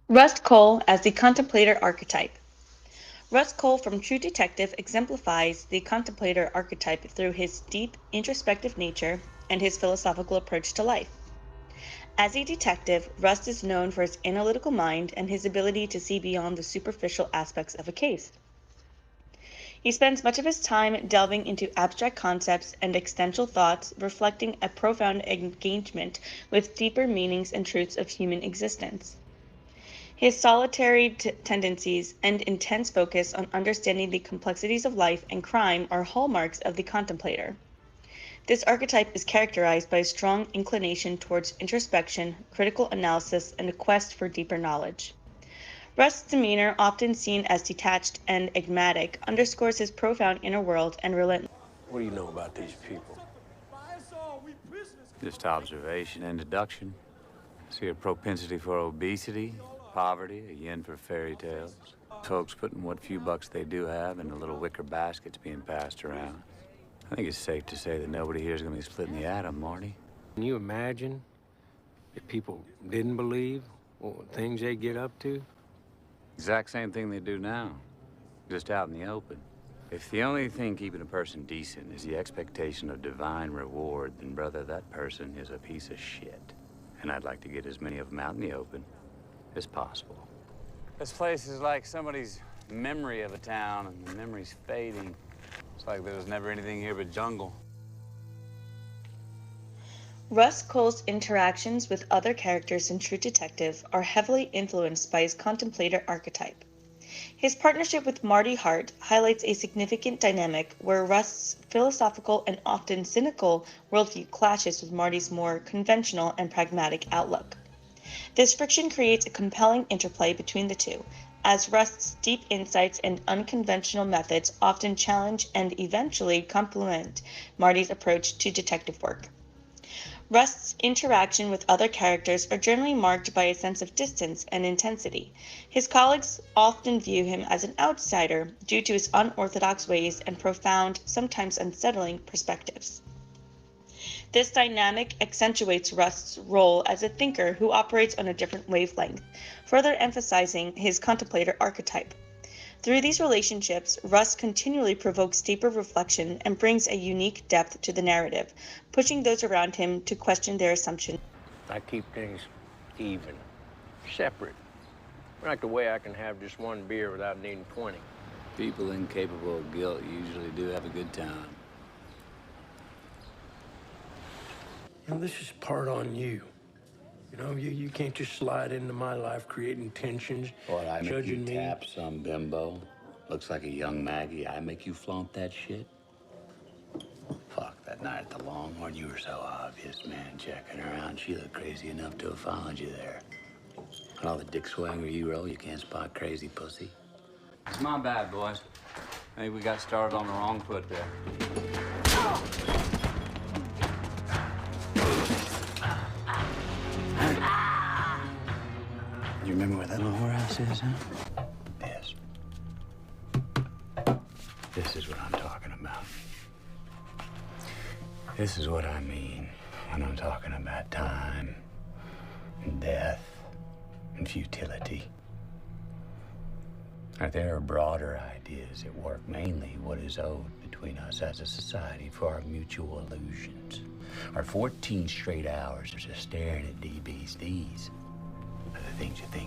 Rust Cole as the Contemplator Archetype. Russ Cole from True Detective exemplifies the contemplator archetype through his deep, introspective nature and his philosophical approach to life. As a detective, Rust is known for his analytical mind and his ability to see beyond the superficial aspects of a case. He spends much of his time delving into abstract concepts and existential thoughts, reflecting a profound engagement with deeper meanings and truths of human existence. His solitary tendencies and intense focus on understanding the complexities of life and crime are hallmarks of the contemplator. This archetype is characterized by a strong inclination towards introspection, critical analysis, and a quest for deeper knowledge. Rust's demeanor, often seen as detached and enigmatic, underscores his profound inner world and relentless. What do you know about these people? Just observation and deduction. See a propensity for obesity, poverty, a yen for fairy tales. Folks putting what few bucks they do have into little wicker baskets being passed around. I think it's safe to say that nobody here is going to be splitting the atom, Marty. Can you imagine if people didn't believe what things they get up to? Exact same thing they do now, just out in the open. If the only thing keeping a person decent is the expectation of divine reward, then, brother, that person is a piece of shit. And I'd like to get as many of them out in the open as possible. This place is like somebody's memory of a town, and the memory's fading. It's like there was never anything here but jungle. Russ Cole's interactions with other characters in True Detective are heavily influenced by his contemplator archetype. His partnership with Marty Hart highlights a significant dynamic where Rust's philosophical and often cynical worldview clashes with Marty's more conventional and pragmatic outlook. This friction creates a compelling interplay between the two, as Rust's deep insights and unconventional methods often challenge and eventually complement Marty's approach to detective work. Rust's interaction with other characters are generally marked by a sense of distance and intensity. His colleagues often view him as an outsider due to his unorthodox ways and profound, sometimes unsettling perspectives. This dynamic accentuates Rust's role as a thinker who operates on a different wavelength, further emphasizing his contemplator archetype. Through these relationships, Rust continually provokes deeper reflection and brings a unique depth to the narrative, pushing those around him to question their assumptions. I keep things even, separate. Like the way I can have just one beer without needing 20. People incapable of guilt usually do have a good time. You know, this is part on you. You know, you can't just slide into my life creating tensions, What, I make you judging me. tap some bimbo? Looks like a young Maggie. I make you flaunt that shit? Fuck, that night at the Longhorn, you were so obvious, man. Checking her out, she looked crazy enough to have followed you there. And all the dick swanger you roll, you can't spot crazy pussy. It's my bad, boys. Maybe we got started on the wrong foot there. You remember where that little whorehouse is, huh? Yes. This is what I'm talking about. This is what I mean when I'm talking about time and death and futility. There are broader ideas at work, mainly what is owed between us as a society for our mutual illusions. Our 14 straight hours of just staring at DBs. These are the things you think